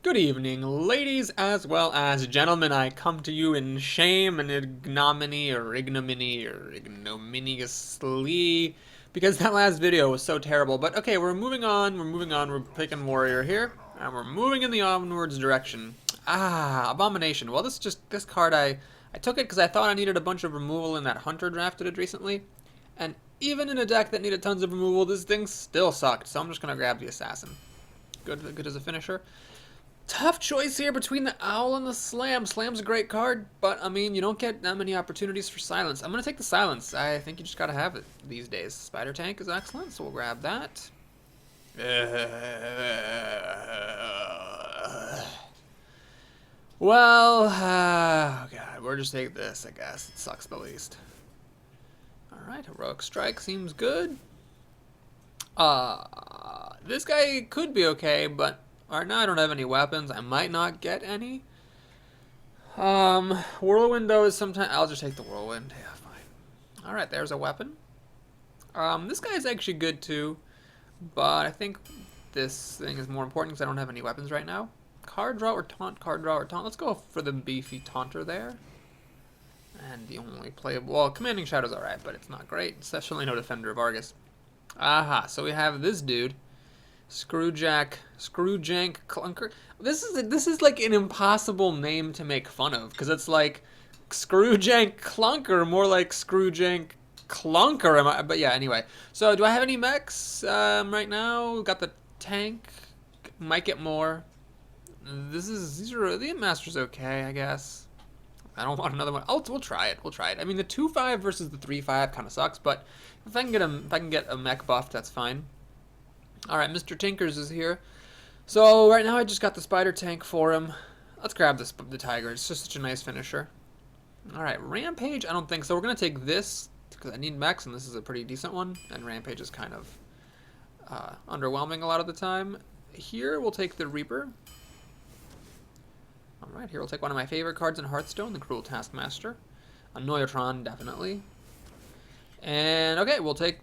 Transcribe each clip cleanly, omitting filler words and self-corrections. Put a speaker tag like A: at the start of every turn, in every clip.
A: Good evening, ladies as well as gentlemen. I come to you in shame and ignominiously because that last video was so terrible. But okay, we're moving on. We're picking warrior here, and we're moving in the onwards direction. Abomination. Well, this card I took it because I thought I needed a bunch of removal in that hunter draft I did recently, and even in a deck that needed tons of removal, this thing still sucked. So I'm just gonna grab the assassin. Good as a finisher. Tough choice here between the Owl and the Slam. Slam's a great card, but I mean, you don't get that many opportunities for silence. I'm going to take the silence. I think you just got to have it these days. Spider Tank is excellent, so we'll grab that. Well, oh god, we'll just take this, I guess. It sucks the least. Alright, Heroic Strike seems good. This guy could be okay, but right now I don't have any weapons. I might not get any. Whirlwind though is sometimes. I'll just take the Whirlwind. Yeah, fine. Alright, there's a weapon. This guy's actually good too, but I think this thing is more important because I don't have any weapons right now. Card draw or taunt, card draw or taunt. Let's go for the beefy taunter there. And the only playable. Well, Commanding Shadow's alright, but it's not great. It's definitely no Defender of Argus. Aha, so we have this dude. Screwjank Clunker. This is like an impossible name to make fun of because it's like Screwjank Clunker, more like Screwjank Clunker. But yeah, anyway. So do I have any mechs right now? Got the tank. Might get more. These are the Master's okay, I guess. I don't want another one. We'll try it. We'll try it. I mean, the 2/5 versus the 3/5 kind of sucks, but if I can get a mech buff, that's fine. Alright, Mr. Tinkers is here. So, right now I just got the spider tank for him. Let's grab the tiger. It's just such a nice finisher. Alright, Rampage, I don't think so. We're going to take this, because I need mechs, and this is a pretty decent one. And Rampage is kind of underwhelming a lot of the time. Here, we'll take the Reaper. Alright, here we'll take one of my favorite cards in Hearthstone, the Cruel Taskmaster. A Neutron, definitely. And, okay, we'll take...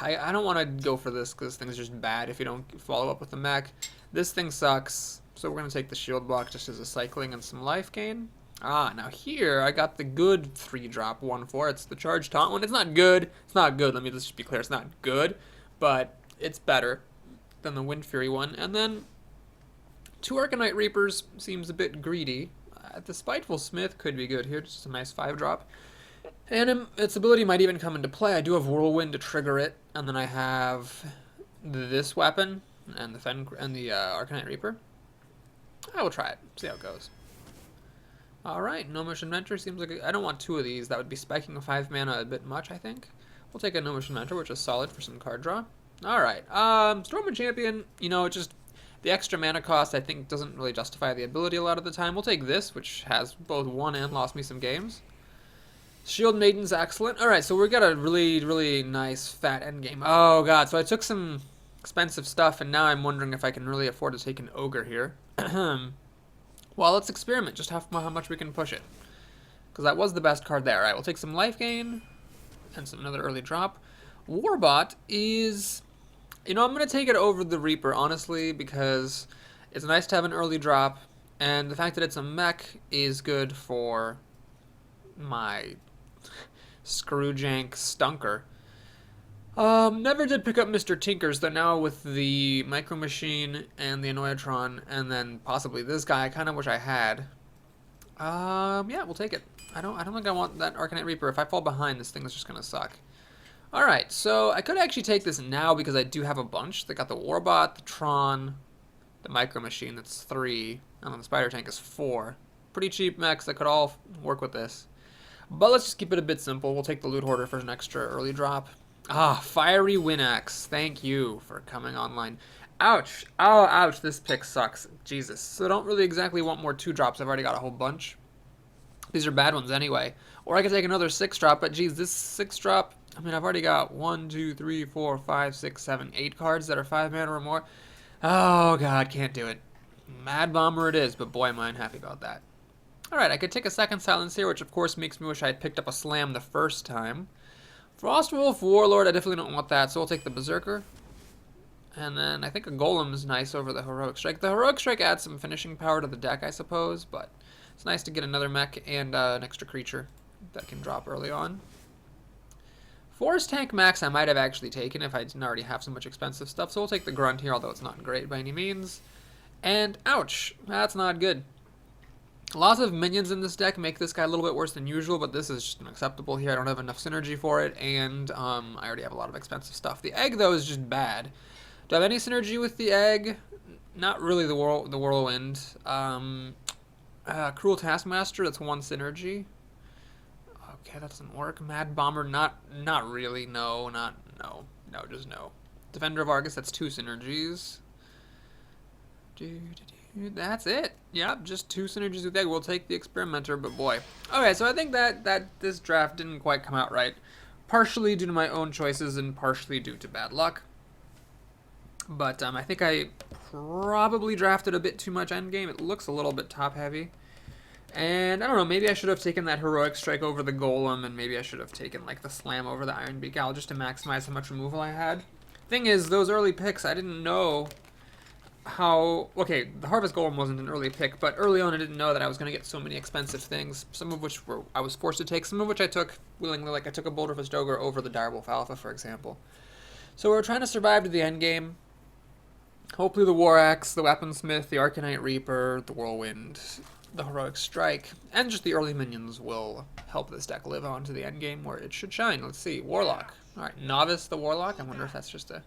A: I don't want to go for this, because this thing's just bad if you don't follow up with the mech. This thing sucks, so we're going to take the shield block just as a cycling and some life gain. Now here, I got the good 3-drop 1/4. It's the Charge Taunt one. It's not good. It's not good. Let me just be clear. It's not good, but it's better than the Wind Fury one. And then 2 Arcanite Reapers seems a bit greedy. The Spiteful Smith could be good here. Just a nice 5-drop. And its ability might even come into play. I do have Whirlwind to trigger it, and then I have this weapon and the Arcanite Reaper. I will try it, see how it goes. Alright, Gnomish Inventor seems like I don't want 2 of these. That would be spiking a 5 mana a bit much, I think. We'll take a Gnomish Inventor, which is solid for some card draw. Alright, Stormwind Champion, you know, just the extra mana cost I think doesn't really justify the ability a lot of the time. We'll take this, which has both won and lost me some games. Shield Maiden's excellent. Alright, so we got a really, really nice fat endgame. Oh god, so I took some expensive stuff, and now I'm wondering if I can really afford to take an Ogre here. Well, let's experiment, just how much we can push it. Because that was the best card there. Alright, we'll take some life gain, and another early drop. Warbot is... You know, I'm going to take it over the Reaper, honestly, because it's nice to have an early drop, and the fact that it's a mech is good for my Screwjank Stunker. Never did pick up Mr. Tinkers, though now with the Micro Machine and the Annoyatron, and then possibly this guy, I kind of wish I had. Yeah, we'll take it. I don't think I want that Arcanite Reaper. If I fall behind, this thing is just gonna suck. Alright, so I could actually take this now because I do have a bunch. They got the Warbot, the Tron, the Micro Machine, that's 3, and then the Spider Tank is 4. Pretty cheap mechs that could all work with this. But let's just keep it a bit simple. We'll take the Loot Hoarder for an extra early drop. Fiery Winax. Thank you for coming online. Ouch. Oh, ouch. This pick sucks. Jesus. So I don't really exactly want more 2-drops. I've already got a whole bunch. These are bad ones anyway. Or I could take another 6-drop, but geez, this 6-drop, I mean, I've already got 1, 2, 3, 4, 5, 6, 7, 8 cards that are 5 mana or more. Oh, God, can't do it. Mad Bomber it is, but boy, am I unhappy about that. Alright, I could take a second silence here, which of course makes me wish I had picked up a slam the first time. Frostwolf Warlord, I definitely don't want that, so I'll take the Berserker. And then I think a Golem is nice over the Heroic Strike. The Heroic Strike adds some finishing power to the deck, I suppose, but it's nice to get another mech and an extra creature that can drop early on. Forest Tank Max I might have actually taken if I didn't already have so much expensive stuff, so we'll take the Grunt here, although it's not great by any means. And ouch, that's not good. Lots of minions in this deck make this guy a little bit worse than usual, but this is just unacceptable here. I don't have enough synergy for it, and I already have a lot of expensive stuff. The egg, though, is just bad. Do I have any synergy with the egg? Not really the whirlwind. Cruel Taskmaster, that's one synergy. Okay, that doesn't work. Mad Bomber, not really. No, just no. Defender of Argus, that's two synergies. That's it. Yep, just two synergies with egg. We'll take the Experimenter, but boy. Okay, so I think that this draft didn't quite come out right. Partially due to my own choices and partially due to bad luck. But I think I probably drafted a bit too much endgame. It looks a little bit top-heavy. And I don't know, maybe I should have taken that Heroic Strike over the Golem, and maybe I should have taken like the Slam over the Iron Beak Owl just to maximize how much removal I had. Thing is, those early picks, I didn't know how... Okay, the Harvest Golem wasn't an early pick, but early on I didn't know that I was going to get so many expensive things, some of which I was forced to take, some of which I took willingly, like I took a Boulderfist Ogre over the Direwolf Alpha, for example. So we're trying to survive to the endgame. Hopefully the War Axe, the Weaponsmith, the Arcanite Reaper, the Whirlwind, the Heroic Strike, and just the early minions will help this deck live on to the endgame where it should shine. Let's see, Warlock. Alright, Novice the Warlock. I wonder if that's just a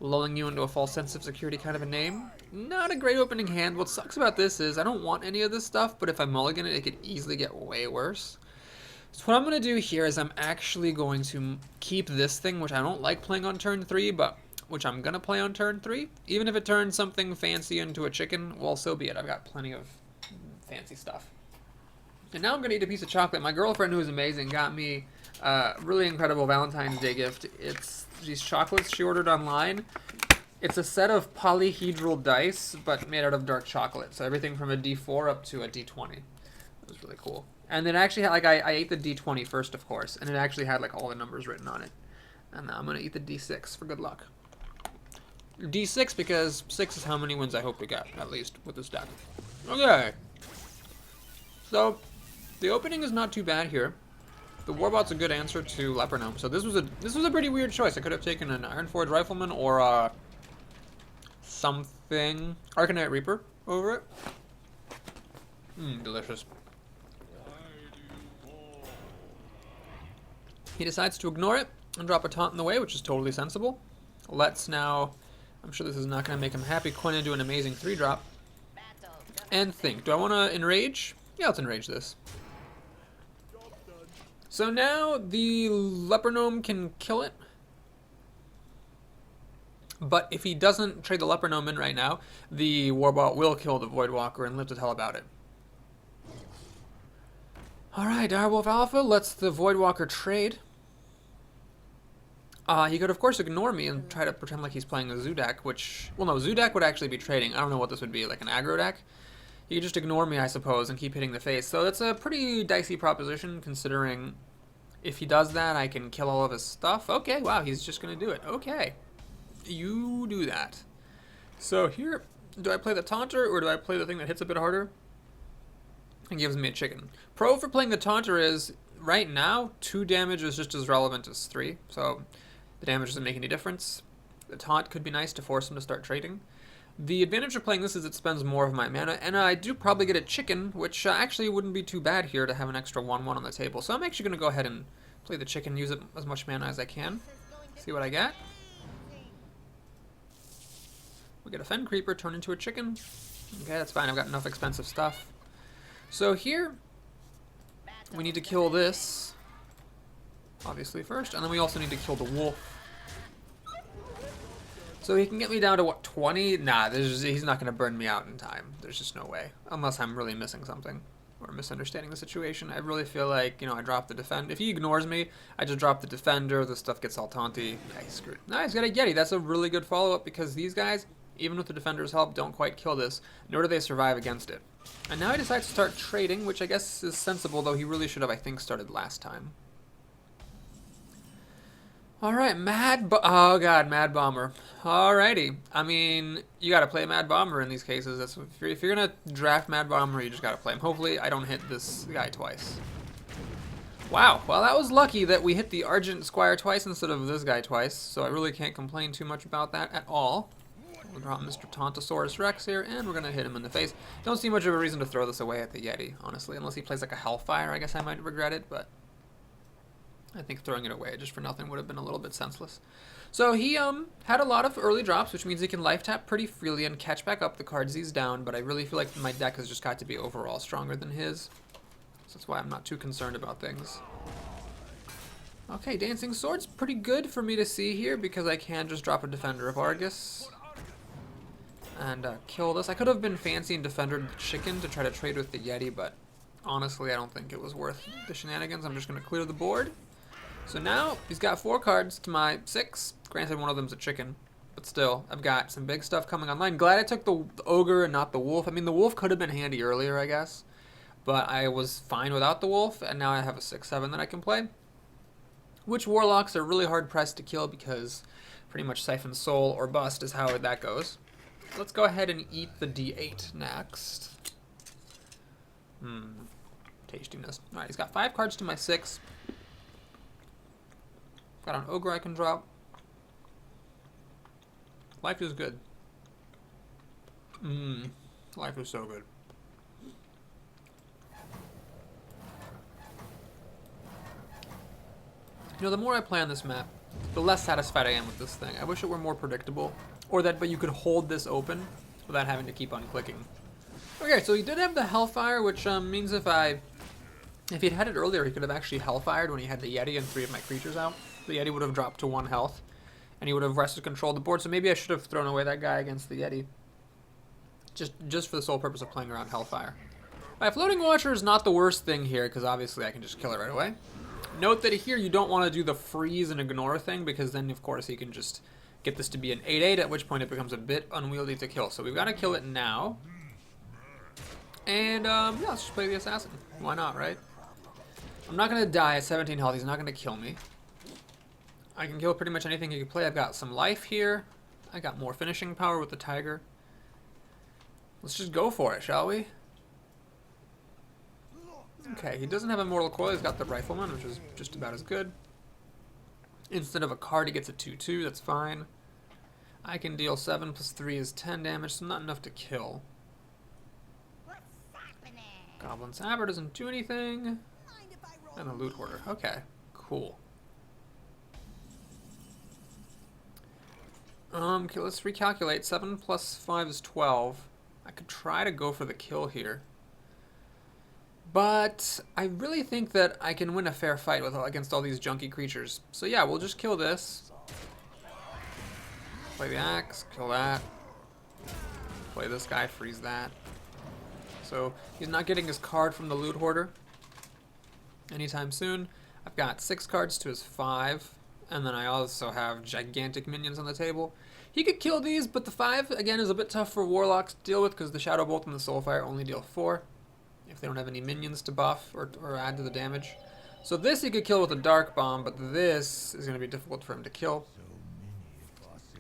A: lulling you into a false sense of security kind of a name. Not a great opening hand. What sucks about this is I don't want any of this stuff, but if I mulligan it, it could easily get way worse. So what I'm going to do here is I'm actually going to keep this thing, which I don't like playing on turn 3, but which I'm going to play on turn 3. Even if it turns something fancy into a chicken, well, so be it. I've got plenty of fancy stuff. And now I'm going to eat a piece of chocolate. My girlfriend, who is amazing, got me a really incredible Valentine's Day gift. It's these chocolates she ordered online. It's a set of polyhedral dice, but made out of dark chocolate. So everything from a D4 up to a D20. It was really cool. And it actually had, like, I ate the D20 first, of course, and it actually had, like, all the numbers written on it. And now I'm going to eat the D6 for good luck. D6 because 6 is how many wins I hope to get, at least, with this deck. Okay. So, the opening is not too bad here. The Warbot's a good answer to Leper Gnome. So this was a pretty weird choice. I could have taken an Ironforge Rifleman or something Arcanite Reaper over it. Delicious. He decides to ignore it and drop a taunt in the way, which is totally sensible. Let's now, I'm sure this is not going to make him happy, coin into an amazing 3-drop. And think, do I want to enrage? Yeah, let's enrage this. So now the Leper Gnome can kill it. But if he doesn't trade the Leper Gnome in right now, the Warbot will kill the Voidwalker and live to tell about it. Alright, Direwolf Alpha lets the Voidwalker trade. He could, of course, ignore me and try to pretend like he's playing a Zoo deck, which... Well, no, Zoo deck would actually be trading. I don't know what this would be, like an aggro deck. He could just ignore me, I suppose, and keep hitting the face. So that's a pretty dicey proposition, considering if he does that, I can kill all of his stuff. Okay, wow, he's just going to do it. Okay. You do that. So here, do I play the Taunter, or do I play the thing that hits a bit harder? And gives me a chicken. Pro for playing the Taunter is, right now, 2 damage is just as relevant as 3. So the damage doesn't make any difference. The taunt could be nice to force him to start trading. The advantage of playing this is it spends more of my mana, and I do probably get a chicken, which actually wouldn't be too bad here to have an extra 1-1 on the table. So I'm actually going to go ahead and play the chicken, use it as much mana as I can. See what I get. We get a Fen Creeper, turn into a chicken. Okay, that's fine, I've got enough expensive stuff. So here, we need to kill this, obviously first, and then we also need to kill the wolf. So he can get me down to, what, 20? Nah, he's not going to burn me out in time. There's just no way. Unless I'm really missing something or misunderstanding the situation. I really feel like, you know, I drop the defend. If he ignores me, I just drop the defender. The stuff gets all taunty. Yeah, he's screwed. Nah, he's got a Yeti. That's a really good follow-up because these guys, even with the defender's help, don't quite kill this, nor do they survive against it. And now he decides to start trading, which I guess is sensible, though he really should have, I think, started last time. Alright, oh god, Mad Bomber. Alrighty. I mean, you gotta play Mad Bomber in these cases. That's if you're gonna draft Mad Bomber, you just gotta play him. Hopefully, I don't hit this guy twice. Wow, well that was lucky that we hit the Argent Squire twice instead of this guy twice, so I really can't complain too much about that at all. We'll drop Mr. Tontosaurus Rex here, and we're gonna hit him in the face. Don't see much of a reason to throw this away at the Yeti, honestly, unless he plays like a Hellfire. I guess I might regret it, but I think throwing it away just for nothing would have been a little bit senseless. So he had a lot of early drops, which means he can life tap pretty freely and catch back up the cards he's down, but I really feel like my deck has just got to be overall stronger than his. So that's why I'm not too concerned about things. Okay, Dancing Sword's pretty good for me to see here because I can just drop a Defender of Argus and kill this. I could have been fancy and defended the chicken to try to trade with the Yeti, but honestly I don't think it was worth the shenanigans. I'm just going to clear the board. So now he's got 4 cards to my 6. Granted, one of them's a chicken, but still, I've got some big stuff coming online. Glad I took the ogre and not the wolf. I mean, the wolf could have been handy earlier, I guess, but I was fine without the wolf, and now I have a 6/7 that I can play. Which warlocks are really hard pressed to kill because pretty much Siphon Soul or bust is how that goes. Let's go ahead and eat the D8 next. Tastiness. Alright, he's got 5 cards to my 6. Got an ogre I can drop. Life is good. Life is so good. You know, the more I play on this map, the less satisfied I am with this thing. I wish it were more predictable, or but you could hold this open without having to keep on clicking. Okay, so he did have the Hellfire, which means if he'd had it earlier, he could have actually Hellfired when he had the Yeti and 3 of my creatures out. The Yeti would have dropped to 1 health, and he would have wrested control of the board, so maybe I should have thrown away that guy against the Yeti. Just for the sole purpose of playing around Hellfire. Alright, Floating Watcher is not the worst thing here, because obviously I can just kill it right away. Note that here you don't want to do the freeze and ignore thing, because then of course he can just get this to be an 8/8, at which point it becomes a bit unwieldy to kill. So we've got to kill it now. And yeah, let's just play the Assassin. Why not, right? I'm not going to die at 17 health, he's not going to kill me. I can kill pretty much anything he can play. I've got some life here. I got more finishing power with the Tiger. Let's just go for it, shall we? Okay, he doesn't have Immortal Coil, he's got the Rifleman, which is just about as good. Instead of a card, he gets a 2/2, that's fine. I can deal 7 plus 3 is 10 damage, so not enough to kill. Goblin Saber doesn't do anything. And the Loot Hoarder, okay, cool. Okay, let's recalculate. 7 plus 5 is 12. I could try to go for the kill here. But I really think that I can win a fair fight against all these junky creatures. So yeah, we'll just kill this. Play the axe, kill that. Play this guy, freeze that. So he's not getting his card from the Loot Hoarder anytime soon. I've got 6 cards to his 5. And then I also have gigantic minions on the table. He could kill these, but the 5, again, is a bit tough for Warlocks to deal with because the Shadow Bolt and the Soulfire only deal 4. If they don't have any minions to buff or add to the damage. So this he could kill with a Dark Bomb, but this is going to be difficult for him to kill.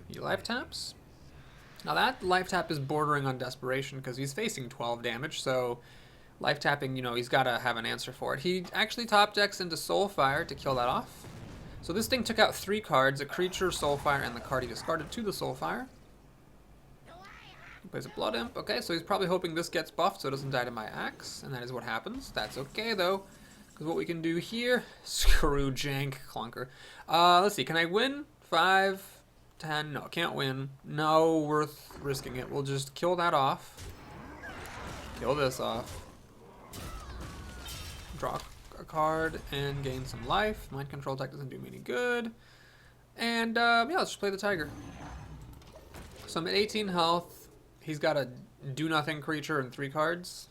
A: He life taps. Now that life tap is bordering on desperation because he's facing 12 damage, so life tapping, you know, he's got to have an answer for it. He actually top decks into Soulfire to kill that off. So this thing took out 3 cards, a creature, Soulfire, and the card he discarded to the Soulfire. He plays a Blood Imp. Okay, so he's probably hoping this gets buffed so it doesn't die to my axe, and that is what happens. That's okay, though, because what we can do here... Screw Jank Clunker. Let's see, can I win? 5, 10, no, can't win. No, worth risking it. We'll just kill that off. Kill this off. Draw a card and gain some life. Mind Control Tech doesn't do me any good. And, yeah, let's just play the Tiger. So I'm at 18 health. He's got a do-nothing creature and 3 cards.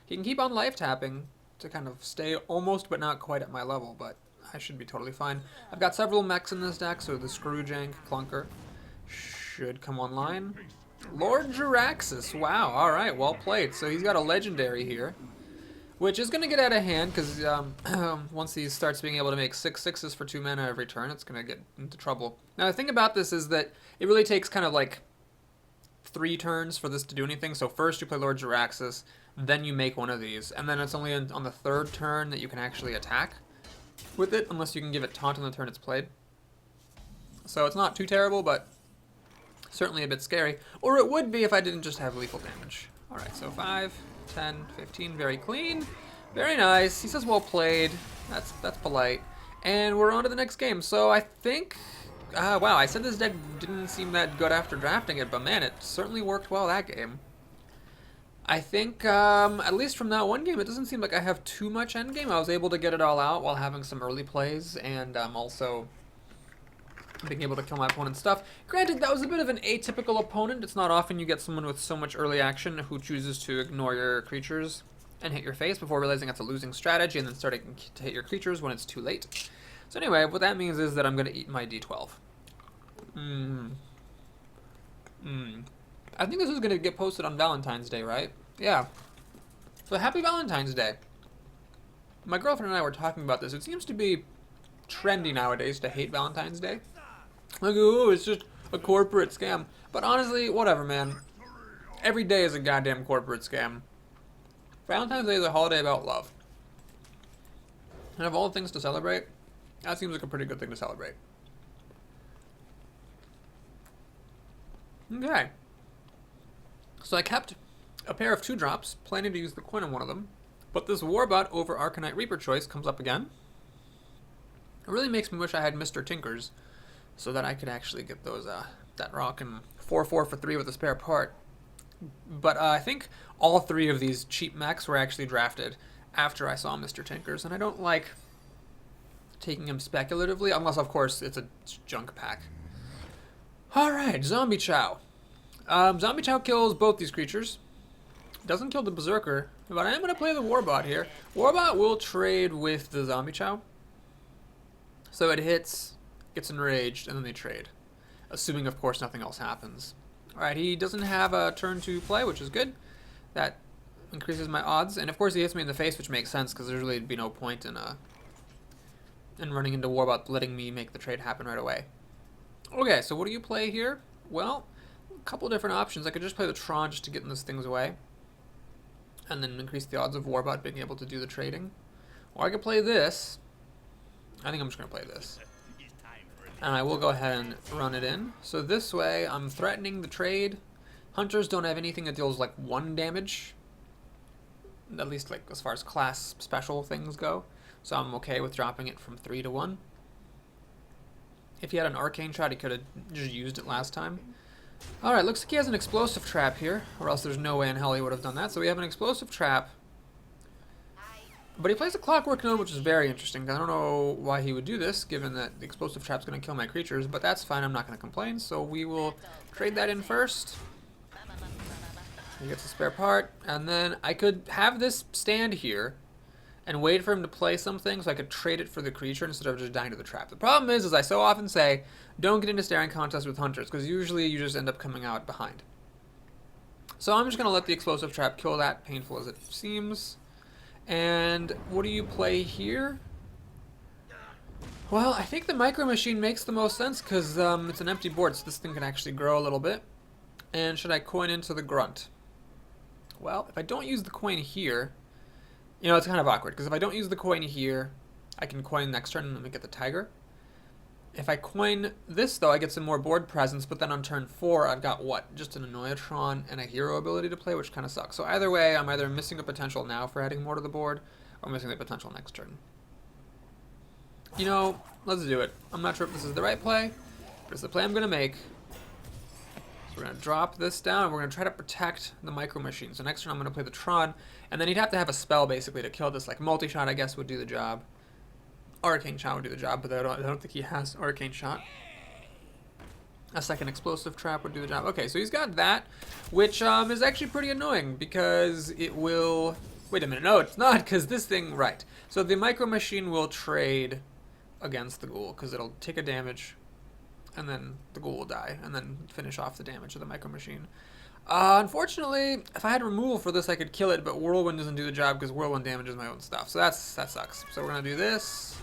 A: He can keep on life tapping to kind of stay almost but not quite at my level, but I should be totally fine. I've got several mechs in this deck, so the Screwjank Clunker should come online. Lord Jaraxxus, wow, alright, well played. So he's got a legendary here. which is going to get out of hand because once he starts being able to make 6/6s for 2 mana every turn, it's going to get into trouble. Now, the thing about this is that it really takes kind of like 3 turns for this to do anything. So first you play Lord Jaraxxus, then you make one of these, and then it's only on the 3rd turn that you can actually attack with it, unless you can give it taunt on the turn it's played. So it's not too terrible, but certainly a bit scary. Or it would be if I didn't just have lethal damage. Alright, so 5, 10, 15, very clean. Very nice. He says well played. That's polite. And we're on to the next game. So I think... wow, I said this deck didn't seem that good after drafting it, but man, it certainly worked well that game. I think, at least from that one game, it doesn't seem like I have too much endgame. I was able to get it all out while having some early plays, and also being able to kill my opponent's stuff. Granted, that was a bit of an atypical opponent. It's not often you get someone with so much early action who chooses to ignore your creatures and hit your face before realizing that's a losing strategy and then starting to hit your creatures when it's too late. So anyway, what that means is that I'm going to eat my d12. I think this is going to get posted on Valentine's Day, right? Yeah. So happy Valentine's Day. My girlfriend and I were talking about this. It seems to be trendy nowadays to hate Valentine's Day. Like, oh, it's just a corporate scam. But honestly, whatever, man. Every day is a goddamn corporate scam. Valentine's Day is a holiday about love. And of all the things to celebrate, that seems like a pretty good thing to celebrate. Okay. So I kept a pair of 2-drops, planning to use the coin on one of them. But this Warbot over Arcanite Reaper choice comes up again. It really makes me wish I had Mr. Tinkers, so that I could actually get those that rock and 4/4 for 3 with a spare part. But I think all 3 of these cheap mechs were actually drafted after I saw Mr. Tinkers, and I don't like taking him speculatively, unless of course it's a junk pack. Alright, Zombie Chow. Zombie Chow kills both these creatures. Doesn't kill the Berserker, but I am going to play the Warbot here. Warbot will trade with the Zombie Chow. So it hits, gets enraged, and then they trade. Assuming, of course, nothing else happens. Alright, he doesn't have a turn to play, which is good. That increases my odds. And of course he hits me in the face, which makes sense, because there's really be no point in running into Warbot letting me make the trade happen right away. Okay, so what do you play here? Well, a couple different options. I could just play the Tron just to get in this thing's way, and then increase the odds of Warbot being able to do the trading. Or I could play this. I think I'm just going to play this. And I will go ahead and run it in. So this way, I'm threatening the trade. Hunters don't have anything that deals like 1 damage. At least like as far as class special things go. So I'm okay with dropping it from 3 to 1. If he had an Arcane Shot, he could have just used it last time. Alright, looks like he has an Explosive Trap here. Or else there's no way in hell he would have done that. So we have an Explosive Trap. But he plays a Clockwork Gnome, which is very interesting. I don't know why he would do this, given that the Explosive Trap's going to kill my creatures. But that's fine, I'm not going to complain. So we will trade that in first. He gets a spare part. And then I could have this stand here and wait for him to play something so I could trade it for the creature instead of just dying to the trap. The problem is, as I so often say, don't get into staring contests with hunters, because usually you just end up coming out behind. So I'm just going to let the Explosive Trap kill that, painful as it seems. And what do you play here? Well, I think the Micro Machine makes the most sense, because it's an empty board, so this thing can actually grow a little bit. And should I coin into the Grunt? Well, if I don't use the coin here, you know, it's kind of awkward, because if I don't use the coin here, I can coin next turn and then we get the Tiger. If I coin this, though, I get some more board presence, but then on turn 4, I've got, what, just an Annoyatron and a hero ability to play, which kind of sucks. So either way, I'm either missing a potential now for adding more to the board, or missing the potential next turn. You know, let's do it. I'm not sure if this is the right play, but it's the play I'm going to make. So we're going to drop this down, and we're going to try to protect the Micro Machine. So next turn I'm going to play the Tron, and then he'd have to have a spell, basically, to kill this. Like, Multi-Shot, I guess, would do the job. Arcane Shot would do the job, but I don't think he has Arcane Shot. A second Explosive Trap would do the job. Okay, so he's got that, which is actually pretty annoying, because it will... Wait a minute, no, it's not, because this thing... Right. So the Micro Machine will trade against the Ghoul, because it'll take a damage, and then the Ghoul will die, and then finish off the damage of the Micro Machine. Unfortunately, if I had removal for this, I could kill it, but Whirlwind doesn't do the job because Whirlwind damages my own stuff. So that sucks. So we're going to do this.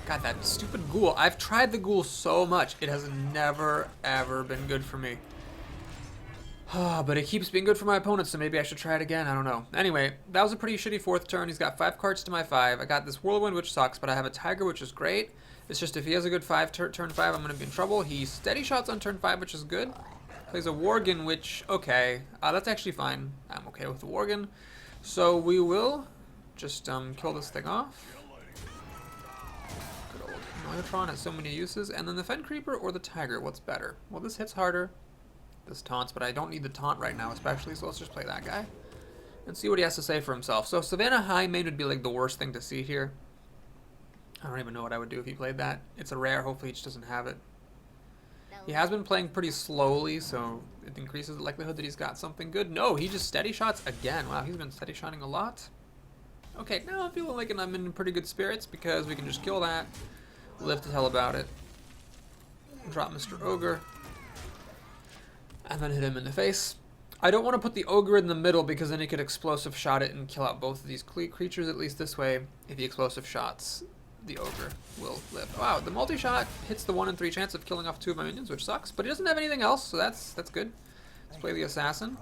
A: God, that stupid ghoul. I've tried the ghoul so much. It has never, ever been good for me. But it keeps being good for my opponents, so maybe I should try it again. I don't know. Anyway, that was a pretty shitty fourth turn. He's got 5 cards to my 5. I got this Whirlwind, which sucks, but I have a Tiger, which is great. It's just if he has a good turn 5, I'm going to be in trouble. He steady shots on turn 5, which is good. Plays a Worgen, which, okay. That's actually fine. I'm okay with the Worgen. So we will just kill this thing off. Good old Neutron has so many uses. And then the Fen Creeper or the Tiger, what's better? Well, this hits harder. This taunts, but I don't need the taunt right now, especially, so let's just play that guy. And see what he has to say for himself. So Savannah High Main would be like the worst thing to see here. I don't even know what I would do if he played that. It's a rare, hopefully he just doesn't have it. He has been playing pretty slowly, so it increases the likelihood that he's got something good. No, he just steady shots again. Wow, he's been steady shotting a lot. Okay, now I'm feeling like I'm in pretty good spirits because we can just kill that. Live to tell about it. Drop Mr. Ogre. And then hit him in the face. I don't want to put the Ogre in the middle because then he could explosive shot it and kill out both of these creatures, at least this way. If he explosive shots, the Ogre will live. Wow, the multi-shot hits the 1 in 3 chance of killing off 2 of my minions, which sucks, but he doesn't have anything else, so that's good. Let's play the Assassin.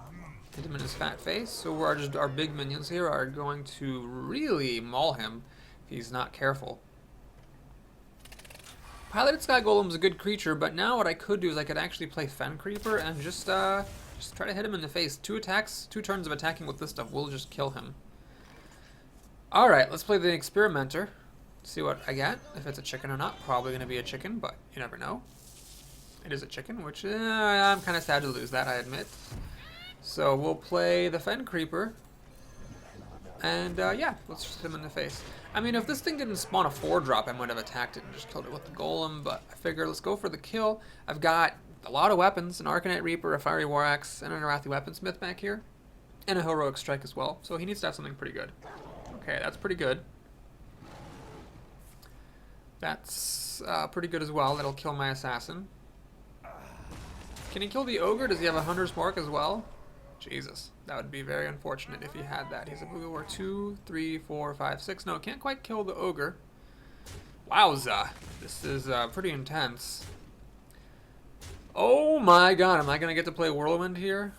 A: Hit him in his fat face. So our big minions here are going to really maul him if he's not careful. Piloted Sky Golem's a good creature, but now what I could do is I could actually play Fen Creeper and just try to hit him in the face. 2 attacks, 2 turns of attacking with this stuff will just kill him. Alright, let's play the Experimenter. See what I get, if it's a chicken or not. Probably going to be a chicken, but you never know. It is a chicken, which I'm kind of sad to lose that, I admit. So we'll play the Fen Creeper. And yeah, let's just hit him in the face. I mean, if this thing didn't spawn a 4-drop, I might have attacked it and just killed it with the Golem, but I figure let's go for the kill. I've got a lot of weapons, an Arcanite Reaper, a Fiery War Axe, and an Arathi Weaponsmith back here. And a Heroic Strike as well, so he needs to have something pretty good. Okay, that's pretty good. That's pretty good as well. That'll kill my Assassin. Can he kill the Ogre? Does he have a Hunter's Mark as well? Jesus, that would be very unfortunate if he had that. He's a Blue War 2, 3, 4, 5, 6. No, can't quite kill the Ogre. Wowza. This is pretty intense. Oh my god, am I going to get to play Whirlwind here?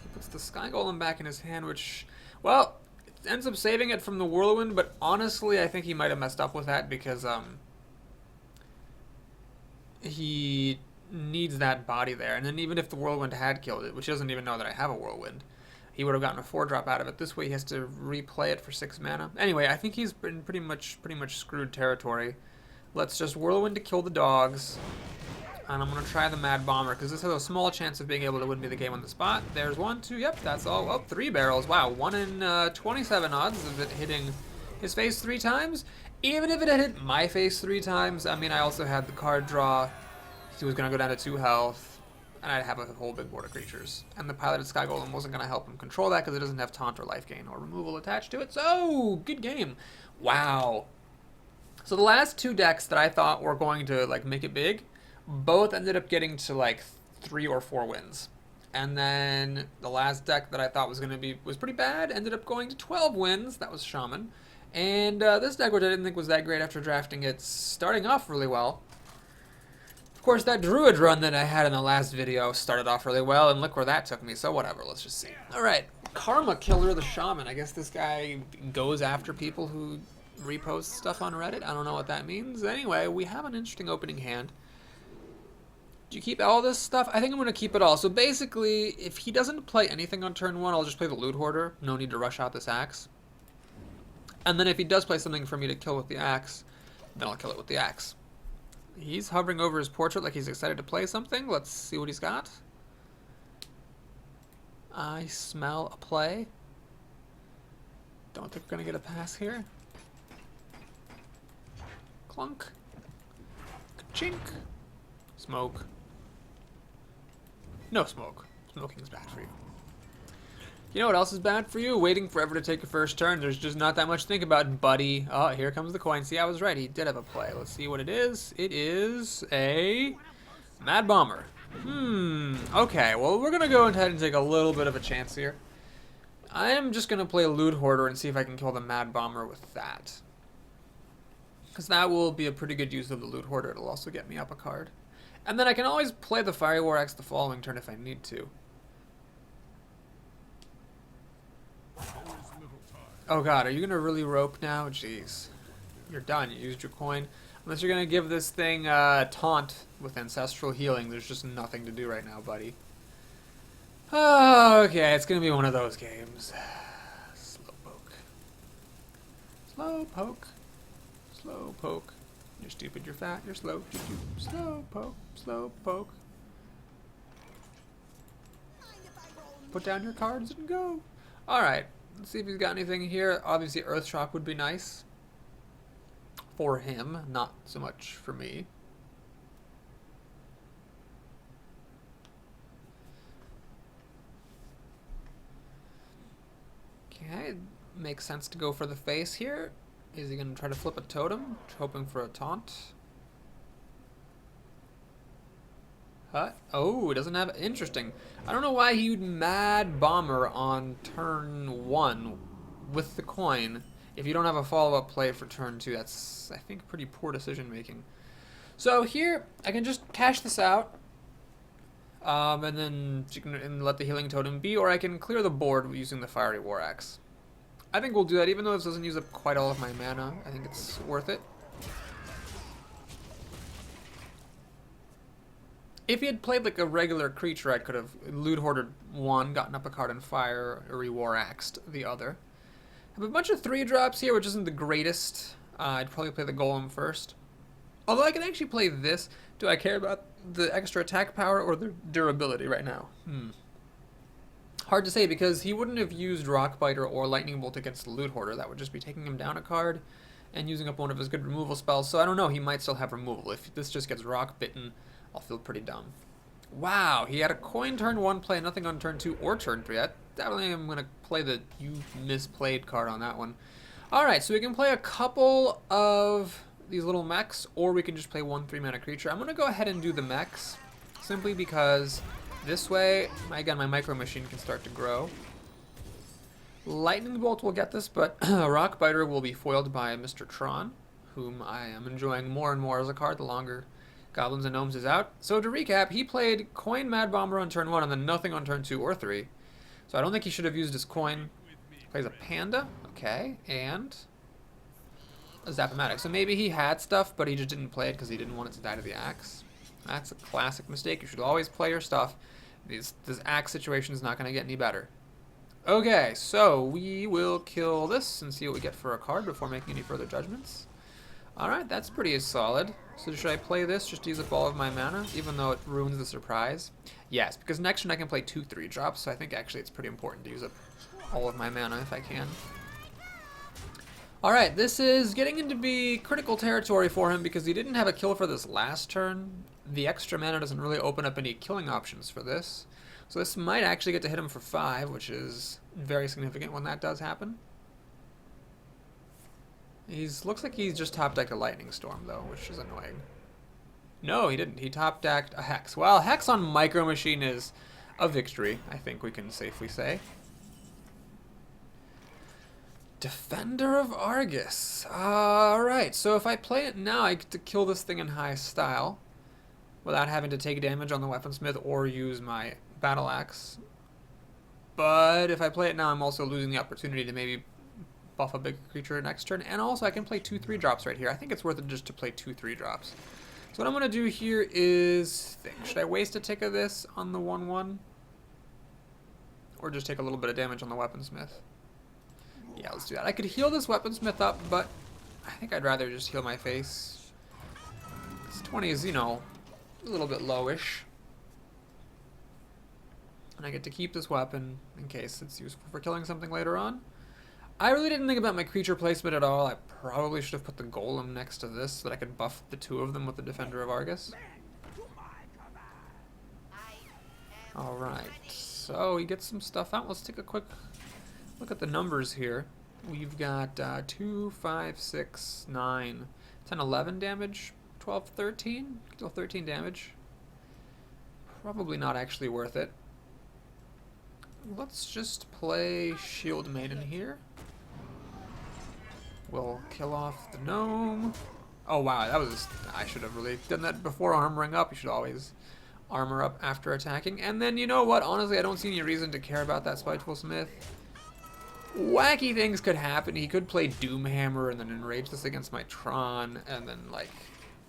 A: He puts the Sky Golem back in his hand, which, well, ends up saving it from the Whirlwind, but honestly, I think he might have messed up with that because he needs that body there. And then even if the Whirlwind had killed it, which he doesn't even know that I have a Whirlwind, he would have gotten a 4-drop out of it. This way he has to replay it for 6 mana. Anyway, I think he's been pretty much screwed territory. Let's just Whirlwind to kill the dogs. And I'm going to try the Mad Bomber, because this has a small chance of being able to win me the game on the spot. There's 1, 2, yep, that's all. Oh, 3 barrels. Wow, 1 in 27 odds of it hitting his face 3 times. Even if it had hit my face 3 times, I mean, I also had the card draw. He was going to go down to 2 health, and I'd have a whole big board of creatures. And the Piloted Sky Golem wasn't going to help him control that, because it doesn't have taunt or life gain or removal attached to it. So, good game. Wow. So the last 2 decks that I thought were going to like make it big, both ended up getting to like 3 or 4 wins. And then the last deck that I thought was pretty bad ended up going to 12 wins. That was Shaman. And this deck, which I didn't think was that great after drafting it, starting off really well. Of course, that Druid run that I had in the last video started off really well, and look where that took me. So whatever, let's just see. Alright, Karma Killer the Shaman. I guess this guy goes after people who repost stuff on Reddit. I don't know what that means. Anyway, we have an interesting opening hand. Do you keep all this stuff? I think I'm going to keep it all. So basically, if he doesn't play anything on turn 1, I'll just play the Loot Hoarder. No need to rush out this axe. And then if he does play something for me to kill with the axe, then I'll kill it with the axe. He's hovering over his portrait like he's excited to play something. Let's see what he's got. I smell a play. Don't think we're going to get a pass here. Clunk. Ka-chink. Smoke. No smoke. Smoking's bad for you. You know what else is bad for you? Waiting forever to take a first turn. There's just not that much to think about, buddy. Oh, here comes the coin. See, I was right. He did have a play. Let's see what it is. It is a Mad Bomber. Okay, well, we're going to go ahead and take a little bit of a chance here. I am just going to play a Loot Hoarder and see if I can kill the Mad Bomber with that. Because that will be a pretty good use of the Loot Hoarder. It'll also get me up a card. And then I can always play the Fiery War Axe the following turn if I need to. Oh god, are you going to really rope now? Jeez. You're done. You used your coin. Unless you're going to give this thing taunt with Ancestral Healing, there's just nothing to do right now, buddy. Oh, okay, it's going to be one of those games. Slowpoke. Slowpoke. Slowpoke. You're stupid, you're fat, you're slow. Slowpoke. Slowpoke. Put down your cards and go. Alright, let's see if he's got anything here. Obviously, Earth Shock would be nice. For him, not so much for me. Okay, makes sense to go for the face here. Is he going to try to flip a totem, hoping for a taunt? Huh? Oh, it doesn't have... Interesting. I don't know why he would Mad Bomber on turn 1 with the coin if you don't have a follow-up play for turn 2. That's, I think, pretty poor decision-making. So here, I can just cash this out. And then you can let the Healing Totem be, or I can clear the board using the Fiery War Axe. I think we'll do that, even though this doesn't use up quite all of my mana. I think it's worth it. If he had played like a regular creature, I could have Loot Hoarded one, gotten up a card and Fire, or War Axed the other. I have a bunch of 3-drops here, which isn't the greatest. I'd probably play the Golem first. Although I can actually play this. Do I care about the extra attack power or the durability right now? Hard to say, because he wouldn't have used Rockbiter or Lightning Bolt against the Loot Hoarder. That would just be taking him down a card and using up one of his good removal spells. So I don't know, he might still have removal. If this just gets Rock Bitten, I'll feel pretty dumb. Wow, he had a coin turn 1 play, nothing on turn 2 or turn 3. I definitely am going to play the you misplayed card on that one. Alright, so we can play a couple of these little mechs, or we can just play 1 3-mana creature. I'm going to go ahead and do the mechs, simply because this way, again, my Micro Machine can start to grow. Lightning Bolt will get this, but Rockbiter will be foiled by Mr. Tron, whom I am enjoying more and more as a card the longer Goblins and Gnomes is out. So to recap, he played coin Mad Bomber on turn 1 and then nothing on turn 2 or 3. So I don't think he should have used his coin. Plays a Panda, okay, and a Zap-O-Matic. So maybe he had stuff, but he just didn't play it because he didn't want it to die to the axe. That's a classic mistake. You should always play your stuff. This axe situation is not going to get any better. Okay, so we will kill this and see what we get for a card before making any further judgments. Alright, that's pretty solid. So should I play this just to use up all of my mana, even though it ruins the surprise? Yes, because next turn I can play 2 3-drops, so I think actually it's pretty important to use up all of my mana if I can. Alright, this is getting into be critical territory for him because he didn't have a kill for this last turn. The extra mana doesn't really open up any killing options for this. So this might actually get to hit him for 5, which is very significant when that does happen. Looks like he's just top decked a Lightning Storm, though, which is annoying. No, he didn't. He top decked a Hex. Well, Hex on Micro Machine is a victory, I think we can safely say. Defender of Argus. Alright, so if I play it now, I get to kill this thing in high style without having to take damage on the Weaponsmith or use my Battle Axe. But if I play it now, I'm also losing the opportunity to maybe buff a big creature next turn. And also, I can play 2 3-drops right here. I think it's worth it just to play 2 3-drops. So what I'm going to do here is think. Should I waste a tick of this on the 1/1? Or just take a little bit of damage on the Weaponsmith? Yeah, let's do that. I could heal this Weaponsmith up, but I think I'd rather just heal my face. This 20 is, you know, a little bit lowish. And I get to keep this weapon in case it's useful for killing something later on. I really didn't think about my creature placement at all. I probably should have put the Golem next to this so that I could buff the 2 of them with the Defender of Argus. Alright, so he gets some stuff out. Let's take a quick look at the numbers here. We've got 2, 5, 6, 9, 10, 11 damage, 12, 13. Deal 13 damage. Probably not actually worth it. Let's just play Shield Maiden here. We'll kill off the gnome. Oh wow, that was... I should have really done that before armoring up. You should always armor up after attacking. And then, you know what? Honestly, I don't see any reason to care about that Spiteful Smith. Wacky things could happen. He could play Doomhammer and then enrage this against my Tron and then, like,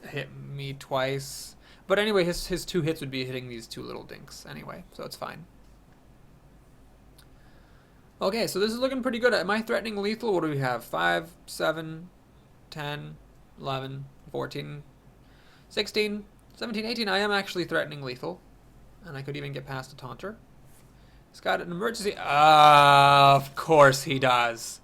A: hit me twice. But anyway, his 2 hits would be hitting these 2 little dinks anyway, so it's fine. Okay, so this is looking pretty good. Am I threatening lethal? What do we have? 5, 7, 10, 11, 14, 16, 17, 18. I am actually threatening lethal. And I could even get past a taunter. He's got an emergency. Of course he does.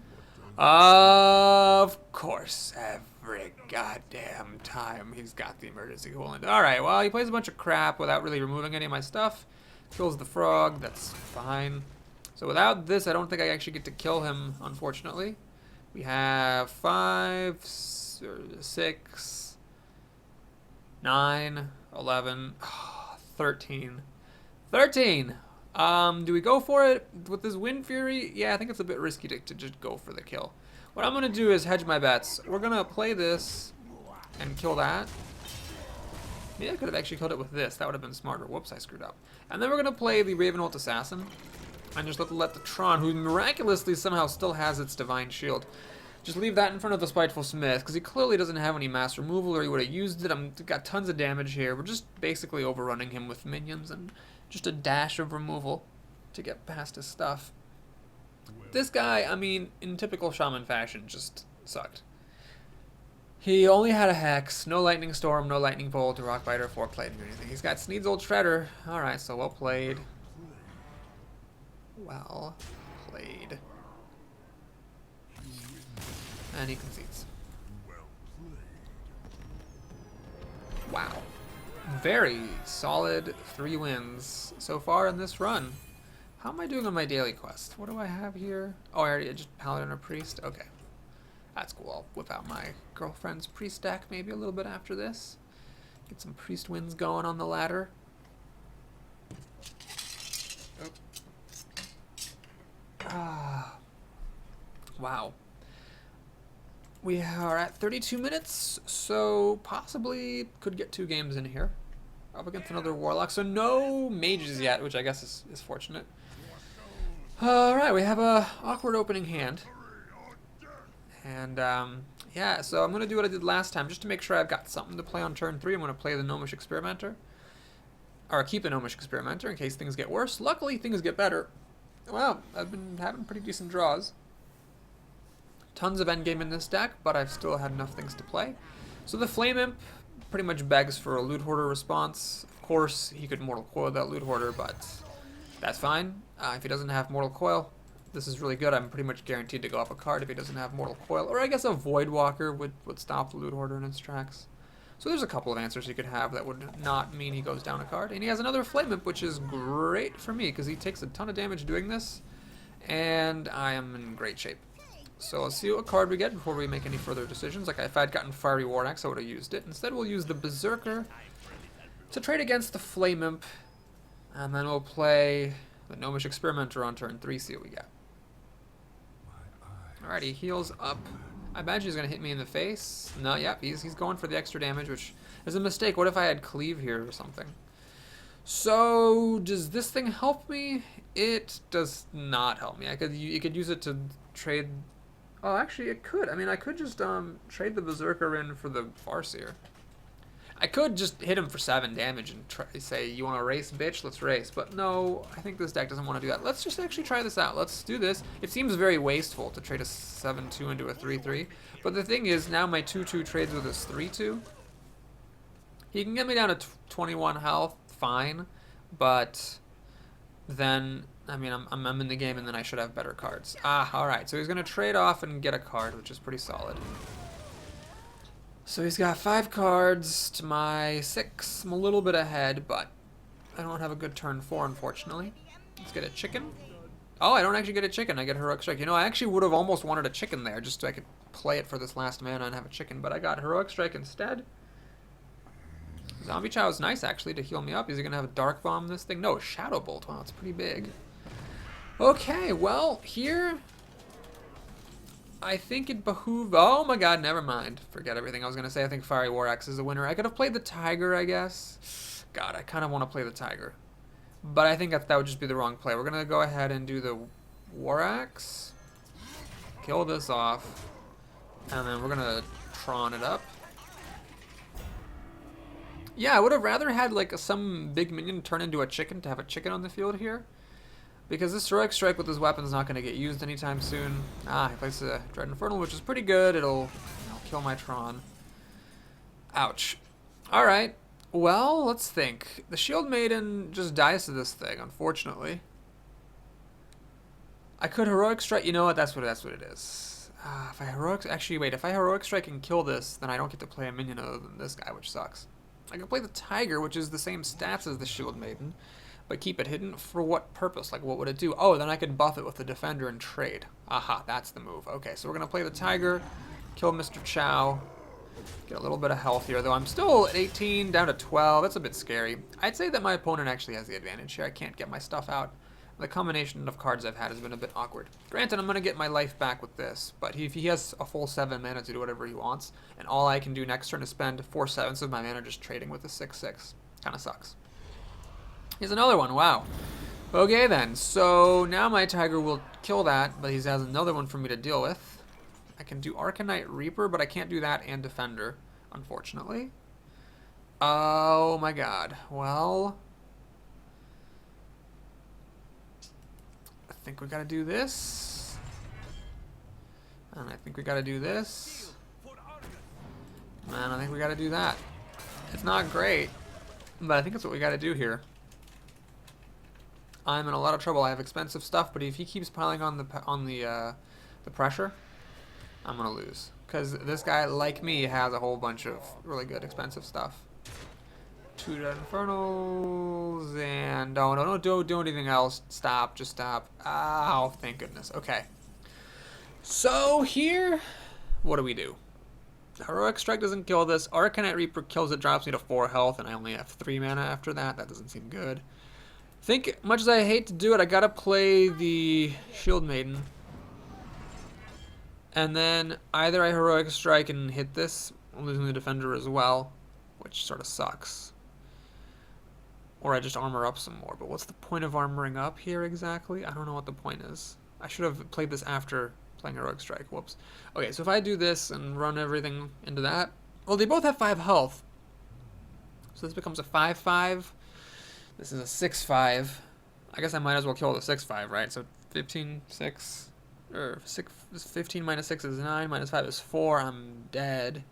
A: Of course. Every goddamn time he's got the emergency coolant. Alright, well, he plays a bunch of crap without really removing any of my stuff. Kills the frog. That's fine. So without this, I don't think I actually get to kill him, unfortunately. We have 5, 6, 9, 11, 13. 13! Do we go for it with this Wind Fury? Yeah, I think it's a bit risky to just go for the kill. What I'm going to do is hedge my bets. We're going to play this and kill that. Maybe I could have actually killed it with this. That would have been smarter. Whoops, I screwed up. And then we're going to play the Ravenholt Assassin. And just let the Tron, who miraculously somehow still has its Divine Shield, just leave that in front of the Spiteful Smith, because he clearly doesn't have any mass removal, or he would have used it. I've got tons of damage here. We're just basically overrunning him with minions and just a dash of removal to get past his stuff. This guy, I mean, in typical Shaman fashion, just sucked. He only had a Hex, no Lightning Storm, no Lightning Bolt, or Rockbiter, Fork Lightning, or anything. He's got Sneed's Old Shredder. Alright, so well played. Well played. And he concedes. Wow. Very solid 3 wins so far in this run. How am I doing on my daily quest? What do I have here? Oh, I already just Paladin or Priest? Okay. That's cool. I'll whip out my girlfriend's Priest deck maybe a little bit after this. Get some Priest wins going on the ladder. Oh. Ah. Wow. We are at 32 minutes, so possibly could get 2 games in here. Up against another Warlock, so no mages yet, which I guess is fortunate. Alright, we have a awkward opening hand. And, yeah, so I'm going to do what I did last time, just to make sure I've got something to play on turn 3. I'm going to play the Gnomish Experimenter. Or keep a Gnomish Experimenter in case things get worse. Luckily, things get better. Well, I've been having pretty decent draws. Tons of endgame in this deck, but I've still had enough things to play. So the Flame Imp pretty much begs for a Loot Hoarder response. Of course, he could Mortal Coil that Loot Hoarder, but that's fine. If he doesn't have Mortal Coil, this is really good. I'm pretty much guaranteed to go up a card if he doesn't have Mortal Coil. Or I guess a Void Walker would stop the Loot Hoarder in its tracks. So there's a couple of answers he could have that would not mean he goes down a card. And he has another Flame Imp, which is great for me, because he takes a ton of damage doing this. And I am in great shape. So let's see what card we get before we make any further decisions. Like if I'd gotten Fiery War Axe, I would have used it. Instead, we'll use the Berserker to trade against the Flame Imp. And then we'll play the Gnomish Experimenter on turn 3, see what we get. Alright, he heals up. I imagine he's going to hit me in the face. No, yep, he's going for the extra damage, which is a mistake. What if I had Cleave here or something? So, does this thing help me? It does not help me. You could use it to trade... Oh, actually, it could. I mean, I could just trade the Berserker in for the Farseer. I could just hit him for 7 damage and say, you want to race, bitch? Let's race. But no, I think this deck doesn't want to do that. Let's just actually try this out. Let's do this. It seems very wasteful to trade a 7-2 into a 3-3. But the thing is, now my 2-2 trades with his 3-2. He can get me down to 21 health, fine. But then... I mean, I'm in the game, and then I should have better cards. Ah, alright. So he's going to trade off and get a card, which is pretty solid. So he's got 5 cards to my 6. I'm a little bit ahead, but I don't have a good turn 4, unfortunately. Let's get a chicken. Oh, I don't actually get a chicken. I get Heroic Strike. You know, I actually would have almost wanted a chicken there, just so I could play it for this last mana and have a chicken, but I got Heroic Strike instead. Zombie Chow is nice, actually, to heal me up. Is he going to have a Dark Bomb this thing? No, Shadow Bolt. Wow, it's pretty big. Okay, well, here... I think it behooved... Oh my god, never mind. Forget everything I was going to say. I think Fiery War Axe is the winner. I could have played the Tiger, I guess. God, I kind of want to play the Tiger. But I think that would just be the wrong play. We're going to go ahead and do the War Axe. Kill this off. And then we're going to Tron it up. Yeah, I would have rather had like some big minion turn into a chicken to have a chicken on the field here. Because this Heroic Strike with his weapon is not going to get used anytime soon. Ah, he plays a Dread Infernal, which is pretty good. It'll kill my Tron. Ouch. Alright. Well, let's think. The Shield Maiden just dies to this thing, unfortunately. I could Heroic Strike. You know what? That's what it is. If I Heroic Strike and kill this, then I don't get to play a minion other than this guy, which sucks. I can play the Tiger, which is the same stats as the Shield Maiden, but keep it hidden. For what purpose? Like, what would it do? Oh, then I could buff it with the Defender and trade. Aha, that's the move. Okay, so we're going to play the Tiger, kill Mr. Chow, get a little bit of health here, though I'm still at 18, down to 12. That's a bit scary. I'd say that my opponent actually has the advantage here. I can't get my stuff out. The combination of cards I've had has been a bit awkward. Granted, I'm going to get my life back with this, but if he has a full 7 mana to do whatever he wants, and all I can do next turn is spend 4/7 of my mana just trading with the 6/6. Kind of sucks. Here's another one, wow. Okay then, so now my Tiger will kill that, but he has another one for me to deal with. I can do Arcanite Reaper, but I can't do that and Defender, unfortunately. Oh my god, well... I think we gotta do this. And I think we gotta do this. Man, I think we gotta do that. It's not great, but I think that's what we gotta do here. I'm in a lot of trouble. I have expensive stuff, but if he keeps piling on the pressure, I'm gonna lose. Because this guy, like me, has a whole bunch of really good expensive stuff. 2 Dread Infernals, and don't do anything else. Stop, just stop. Ow, thank goodness. Okay. So here, what do we do? Heroic Strike doesn't kill this. Arcanite Reaper kills it, drops me to 4 health, and I only have 3 mana after that. That doesn't seem good. I think, much as I hate to do it, I gotta play the Shield Maiden. And then either I Heroic Strike and hit this, I'm losing the Defender as well, which sort of sucks. Or I just armor up some more. But what's the point of armoring up here exactly? I don't know what the point is. I should have played this after playing Heroic Strike. Whoops. Okay, so if I do this and run everything into that... Well, they both have 5 health. So this becomes a 5/5. This is a 6/5. I guess I might as well kill the 6/5, right? So 15, 6... Or 15 minus 6 is 9, minus 5 is 4. I'm dead.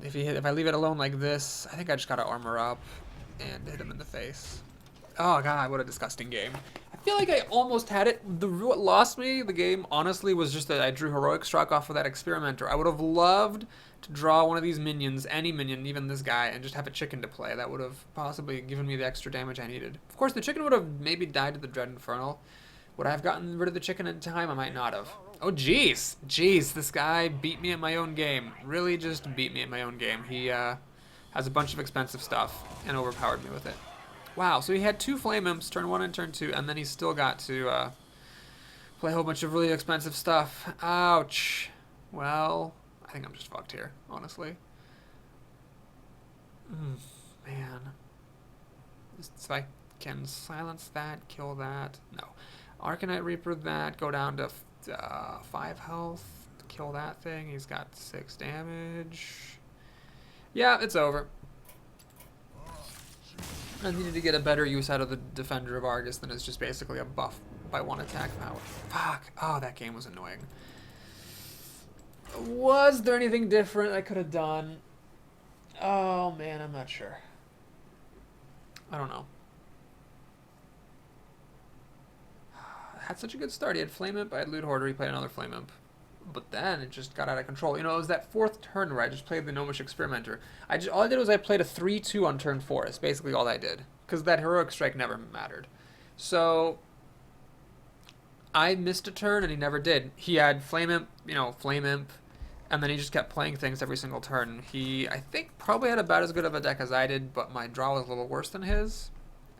A: If I leave it alone like this, I think I just gotta armor up and hit him in the face. Oh god, what a disgusting game. I feel like I almost had it. What lost me the game, honestly, was just that I drew Heroic Strike off of that Experimenter. I would have loved to draw one of these minions, any minion, even this guy, and just have a chicken to play. That would have possibly given me the extra damage I needed. Of course, the chicken would have maybe died to the Dread Infernal. Would I have gotten rid of the chicken in time? I might not have. Oh, jeez. Jeez, this guy beat me at my own game. Really just beat me at my own game. He has a bunch of expensive stuff and overpowered me with it. Wow, so he had 2 Flame Imps, turn 1 and turn 2, and then he's still got to play a whole bunch of really expensive stuff. Ouch. Well, I think I'm just fucked here, honestly. Man. So I can silence that, kill that. No. Arcanite Reaper that, go down to 5 health, kill that thing. He's got 6 damage. Yeah, it's over. I needed to get a better use out of the Defender of Argus than is just basically a buff by 1 attack power. Fuck. Oh, that game was annoying. Was there anything different I could have done? Oh, man, I'm not sure. I don't know. Had such a good start. He had Flame Imp, I had Loot Hoarder, he played another Flame Imp. But then it just got out of control. You know, it was that 4th turn where I just played the Gnomish Experimenter. All I did was I played a 3/2 on turn 4. It's basically all I did. Because that Heroic Strike never mattered. So, I missed a turn and he never did. He had Flame Imp, Flame Imp, And then he just kept playing things every single turn. He, I think, probably had about as good of a deck as I did, but my draw was a little worse than his.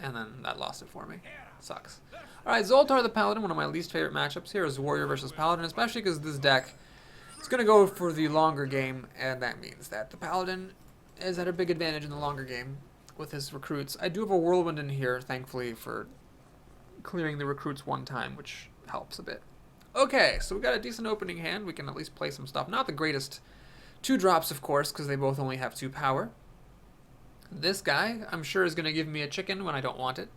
A: And then that lost it for me. Sucks. Alright, Zoltar the Paladin, one of my least favorite matchups here is Warrior versus Paladin, especially because this deck is going to go for the longer game, and that means that the Paladin is at a big advantage in the longer game with his recruits. I do have a Whirlwind in here, thankfully, for clearing the recruits one time, which helps a bit. Okay, so we got a decent opening hand. We can at least play some stuff. Not the greatest 2-drops, of course, because they both only have 2 power. This guy, I'm sure, is going to give me a chicken when I don't want it.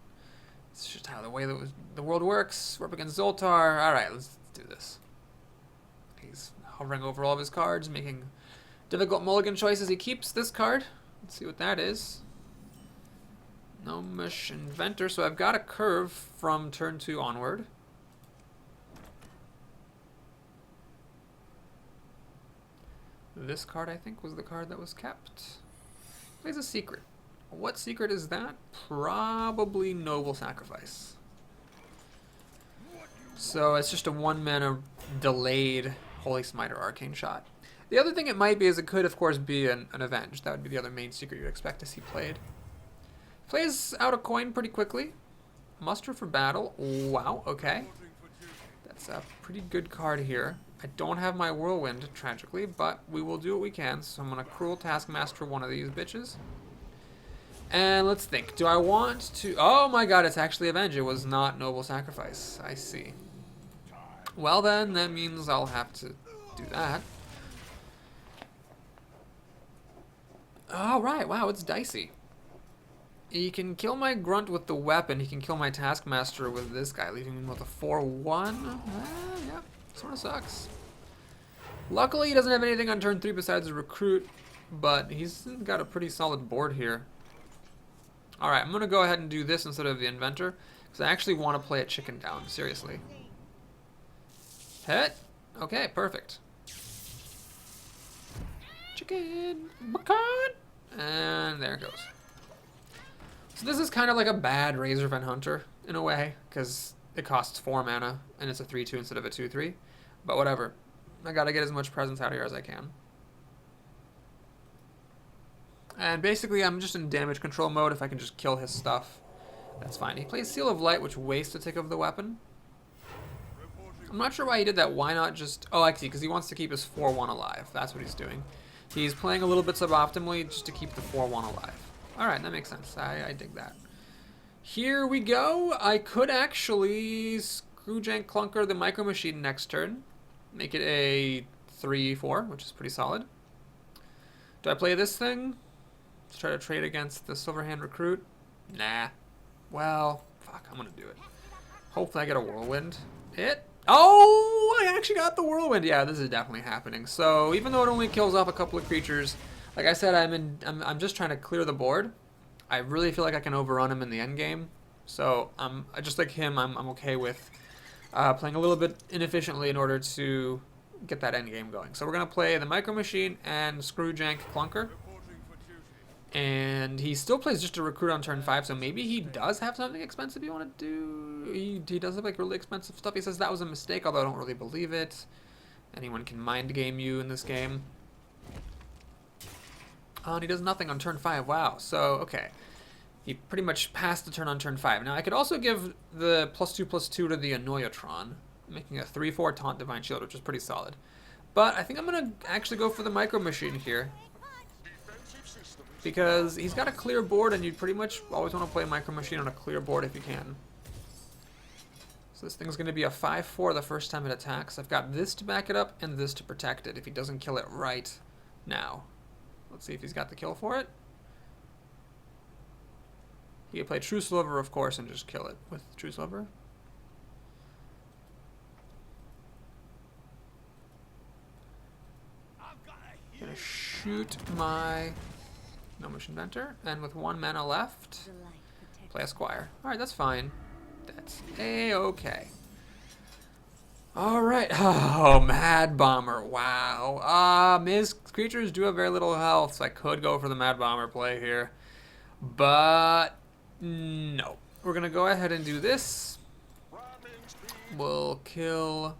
A: It's just how the way the world works. We're up against Zoltar. Alright, let's do this. He's hovering over all of his cards, making difficult mulligan choices. He keeps this card. Let's see what that is. Gnomish Inventor. So I've got a curve from turn 2 onward. This card, I think, was the card that was kept. Plays a secret. What secret is that? Probably Noble Sacrifice. So it's just a 1-mana delayed Holy Smite or Arcane Shot. The other thing it might be is it could, of course, be an Avenge. That would be the other main secret you'd expect to see played. Plays out a coin pretty quickly. Muster for battle. Wow, okay. That's a pretty good card here. I don't have my Whirlwind, tragically, but we will do what we can. So I'm going to Cruel Taskmaster one of these bitches. And let's think. Do I want to... Oh my god, it's actually Avenge. It was not Noble Sacrifice. I see. Well then, that means I'll have to do that. Oh, right. Wow, it's dicey. He can kill my Grunt with the weapon. He can kill my Taskmaster with this guy, leaving him with a 4-1. Yeah, sort of sucks. Luckily, he doesn't have anything on turn 3 besides a Recruit, but he's got a pretty solid board here. Alright, I'm going to go ahead and do this instead of the Inventor, because I actually want to play a chicken down, seriously. Hit. Okay, perfect. Chicken. Bacon. And there it goes. So this is kind of like a bad Razor Van Hunter, in a way, because it costs 4 mana, and it's a 3-2 instead of a 2-3. But whatever. I gotta get as much presence out of here as I can. And basically, I'm just in damage control mode. If I can just kill his stuff, that's fine. He plays Seal of Light, which wastes a tick of the weapon. I'm not sure why he did that. Why not just... Oh, I see, because he wants to keep his 4-1 alive. That's what he's doing. He's playing a little bit suboptimally just to keep the 4-1 alive. Alright, that makes sense. I dig that. Here we go. I could actually Screwjank Clunker the Micro Machine next turn. Make it a 3-4, which is pretty solid. Do I play this thing? Let's try to trade against the Silverhand Recruit. Nah. Well, fuck, I'm gonna do it. Hopefully I get a Whirlwind. Hit. Oh, I actually got the Whirlwind. Yeah, this is definitely happening. So even though it only kills off a couple of creatures, like I said, I'm just trying to clear the board. I really feel like I can overrun him in the end game. So just like him, I'm okay with playing a little bit inefficiently in order to get that end game going. So we're gonna play the Micro Machine and Screwjank Clunker. And he still plays just a Recruit on turn 5, so maybe he does have something expensive you want to do. He does have like really expensive stuff. He says that was a mistake, although I don't really believe it. Anyone can mind game you in this game. Oh, and he does nothing on turn 5. Wow. So, okay. He pretty much passed the turn on turn 5. Now, I could also give the +2/+2 to the Annoyatron, making a 3-4 Taunt Divine Shield, which is pretty solid. But I think I'm going to actually go for the Micro Machine here, because he's got a clear board, and you pretty much always want to play Micro Machine on a clear board if you can. So this thing's going to be a 5-4 the first time it attacks. I've got this to back it up and this to protect it if he doesn't kill it right now. Let's see if he's got the kill for it. He could play True Sliver, of course, and just kill it with True Sliver. Gonna shoot my Gnomish Inventor, and with 1 mana left, play a Squire. Alright, that's fine. That's a-okay. Alright. Oh, Mad Bomber. Wow. His creatures do have very little health, so I could go for the Mad Bomber play here. But no. We're going to go ahead and do this. We'll kill...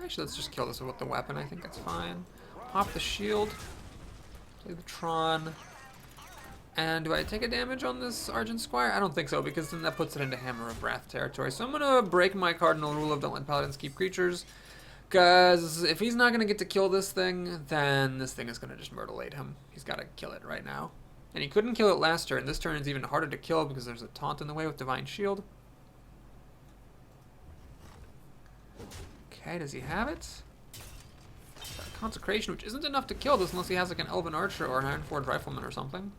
A: Actually, let's just kill this with the weapon. I think that's fine. pop the shield. Play the Tron. And do I take a damage on this Argent Squire? I don't think so, because then that puts it into Hammer of Wrath territory. So I'm going to break my cardinal rule of don't let paladins keep creatures. Because if he's not going to get to kill this thing, then this thing is going to just mutilate him. He's got to kill it right now. And he couldn't kill it last turn. This turn is even harder to kill because there's a taunt in the way with Divine Shield. Okay, does he have it? Consecration, which isn't enough to kill this unless he has like an Elven Archer or an Ironforged Rifleman or something.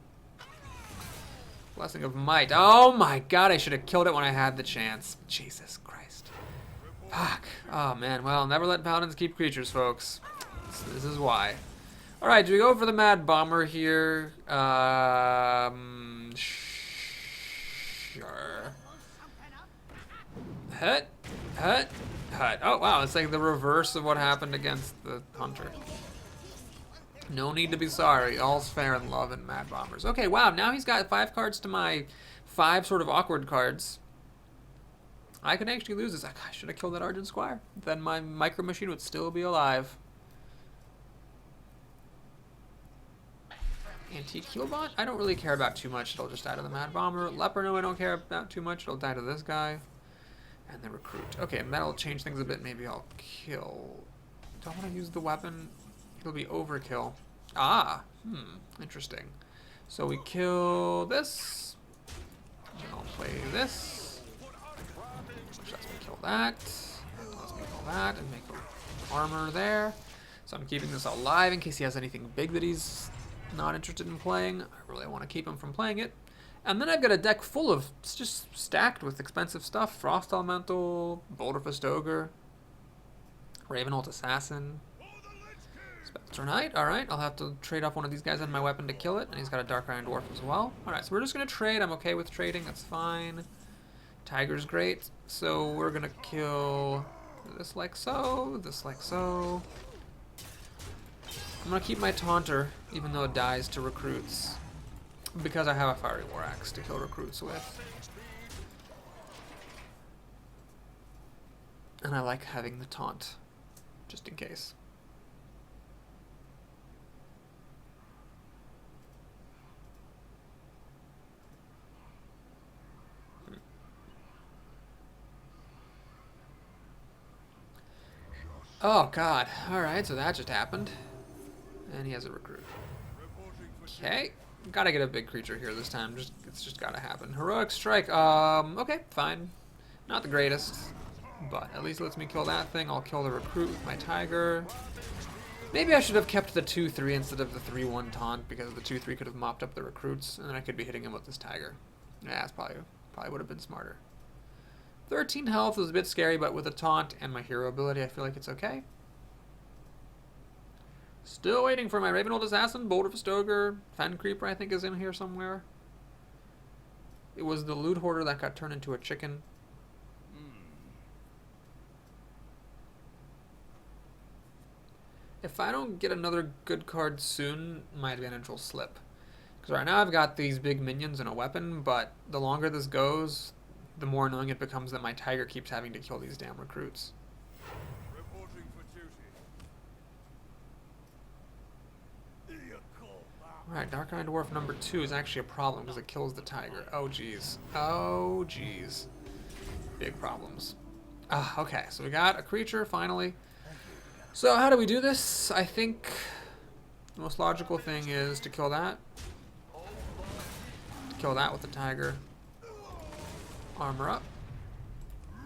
A: Blessing of Might. Oh my god, I should have killed it when I had the chance. Jesus Christ. Fuck. Oh man, well, never let paladins keep creatures, folks. This is why. Alright, do we go for the Mad Bomber here? Sure. Hut. Oh wow, it's like the reverse of what happened against the Hunter. No need to be sorry. All's fair in love and Mad Bombers. Okay, wow, now he's got 5 cards to my 5 sort of awkward cards. I could actually lose this. I should have killed that Argent Squire. Then my Micro Machine would still be alive. Antique Healbot? I don't really care about too much. It'll just die to the Mad Bomber. Leperno I don't care about too much. It'll die to this guy. And the Recruit. Okay, that'll change things a bit. Maybe I'll kill... Do I want to use the weapon? It'll be overkill. Ah, interesting. So we kill this. And I'll play this. Which lets me kill that. Lets me kill that and make armor there. So I'm keeping this alive in case he has anything big that he's not interested in playing. I really want to keep him from playing it. And then I've got a deck full of, it's just stacked with expensive stuff. Frost Elemental, Boulderfist Ogre, Ravenhold Assassin, Spectre Knight. Alright, I'll have to trade off one of these guys and my weapon to kill it. And he's got a Dark Iron Dwarf as well. Alright, so we're just going to trade. I'm okay with trading. That's fine. Tiger's great. So we're going to kill this like so, this like so. I'm going to keep my Taunter, even though it dies to recruits. Because I have a Fiery War Axe to kill recruits with. And I like having the taunt, just in case. Oh god, alright, so that just happened. And he has a recruit. Okay. Gotta get a big creature here this time. It's just gotta happen. Heroic Strike. Okay, fine. Not the greatest, but at least it lets me kill that thing. I'll kill the recruit with my Tiger. Maybe I should have kept the 2-3 instead of the 3-1 taunt, because the 2-3 could have mopped up the recruits, and then I could be hitting him with this Tiger. Yeah, that's probably would have been smarter. 13 health is a bit scary, but with a taunt and my hero ability, I feel like it's okay. Still waiting for my Ravenhold Assassin, Boulderfist Ogre, Fen Creeper I think is in here somewhere. It was the Loot Hoarder that got turned into a chicken. If I don't get another good card soon, my advantage will slip. Because right now I've got these big minions and a weapon, but the longer this goes, the more annoying it becomes that my Tiger keeps having to kill these damn recruits. Alright, Dark Iron Dwarf number 2 is actually a problem because it kills the Tiger. Oh jeez. Oh jeez. Big problems. Okay, so we got a creature finally. So how do we do this? I think the most logical thing is to kill that. To kill that with the Tiger. Armor up.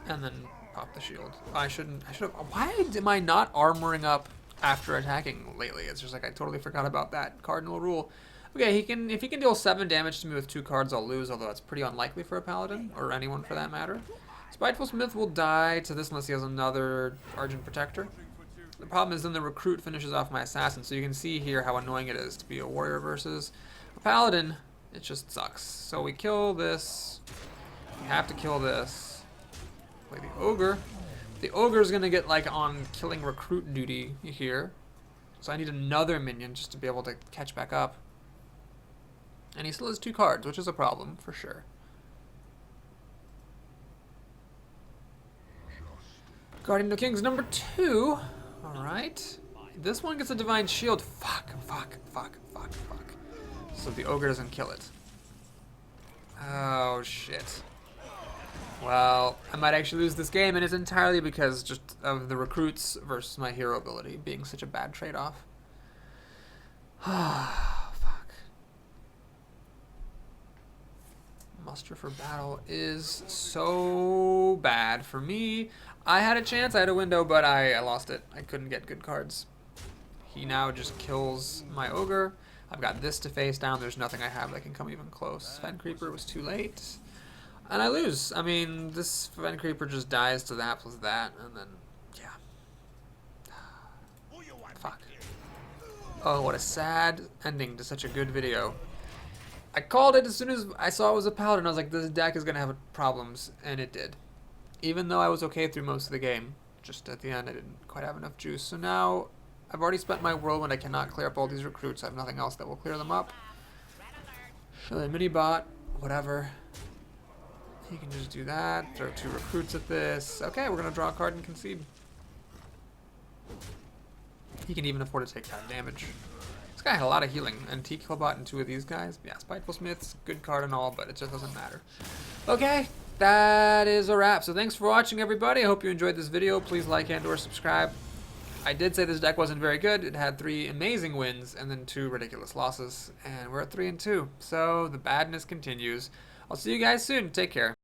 A: And then pop the shield. I should have. Why am I not armoring up after attacking lately? It's just like I totally forgot about that cardinal rule. Okay, if he can deal 7 damage to me with 2 cards, I'll lose, although that's pretty unlikely for a paladin, or anyone for that matter. Spiteful Smith will die to this unless he has another Argent Protector. The problem is then the recruit finishes off my assassin, so you can see here how annoying it is to be a warrior versus a paladin. It just sucks. So we kill this. We have to kill this. Play the ogre. The ogre's gonna get like on killing recruit duty here. So I need another minion just to be able to catch back up. And he still has 2 cards, which is a problem for sure. Guardian of Kings number 2. Alright. This one gets a divine shield. Fuck. So the ogre doesn't kill it. Oh, shit. Well, I might actually lose this game, and it's entirely because just of the recruits versus my hero ability being such a bad trade-off. Fuck. Muster for battle is so bad for me. I had a chance, I had a window, but I lost it. I couldn't get good cards. He now just kills my ogre. I've got this to face down. There's nothing I have that can come even close. Fen Creeper was too late. And I lose. I mean, this Fen Creeper just dies to that plus that, and then, yeah. Fuck. Oh, what a sad ending to such a good video. I called it as soon as I saw it was a paladin. I was like, this deck is going to have problems, and it did. Even though I was okay through most of the game, just at the end I didn't quite have enough juice. So now I've already spent my whirlwind. I cannot clear up all these recruits. I have nothing else that will clear them up. Show the mini bot, whatever. He can just do that. Throw 2 recruits at this. Okay, we're going to draw a card and concede. He can even afford to take that damage. This guy had a lot of healing. And T-Killbot and 2 of these guys. Yeah, Spiteful Smith's good card and all, but it just doesn't matter. Okay, that is a wrap. So thanks for watching, everybody. I hope you enjoyed this video. Please like and or subscribe. I did say this deck wasn't very good. It had 3 amazing wins and then 2 ridiculous losses. And we're at 3-2. So the badness continues. I'll see you guys soon. Take care.